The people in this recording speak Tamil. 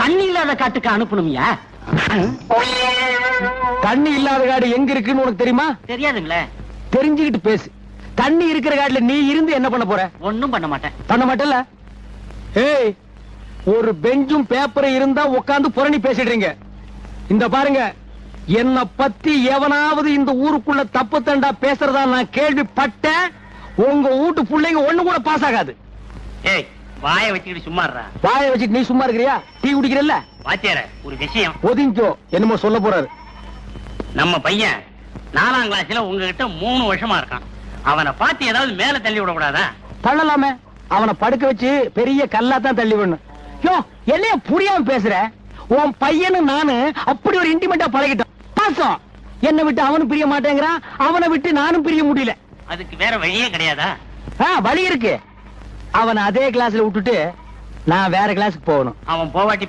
தண்ணி இல்லாத காட்டுக்கு அனுப்பணும்யா. தண்ணி இல்லாத காடு எங்க இருக்குன்னு உனக்கு தெரியுமா? தெரியாதுங்களே. தெரிஞ்சுக்கிட்டு பேசு. தண்ணி இருக்கிற காட்டுல நீ இருந்து என்ன பண்ண போற? ஒண்ணும் பண்ண மாட்டேன். பண்ண மாட்டல? ஏய், ஒரு பெஞ்சும் பேப்பரும் இருந்தா உட்கார்ந்து புரணி பேசிடுறீங்க. இந்த பாருங்க, என்ன பத்தி எவனாவது இந்த ஊருக்குள்ள தப்பு தண்டா பேசுறதா நான் கேள்விப்பட்டேன், உங்க வீட்டு பிள்ளைங்க ஒண்ணு கூட பாஸ் ஆகாது. ஏய், வாயை வச்சுக்கிட்டு சும்மா இருடா. வாயை வச்சுட்டு நீ சும்மா இருக்கிறியா? டீ குடிக்கிறல்ல? வாத்தியார, ஒரு விஷயம். ஒதுங்கிக்கோ, என்னமோ சொல்ல போறாரு. நம்ம பையன் 4ஆம் கிளாஸ்ல உங்ககிட்ட 3 வருஷமா இருக்கான். அவனை பார்த்து ஏதாவது மேல தள்ளி விடக்கூடாதா? தள்ளலாமே. அவனை படுக்க வச்சு பெரிய கல்லா தான் தள்ளி விடணும். யோ, என்னைய புரியாம பேசுற? உன் பையனு நானு அப்படி ஒரு இன்டிமேட்டா பழகிட்டோம். பாசம். என்னை விட்டு அவனும் பிரிய மாட்டேங்கிறான், அவனை விட்டு நானும் பிரிய முடியல. அதுக்கு வேற வழியே கிடையாதா? வழி இருக்கு. அவனை அதே கிளாஸ்ல விட்டுட்டு நான் வேற கிளாஸுக்கு போகணும். அவன் போவாட்டி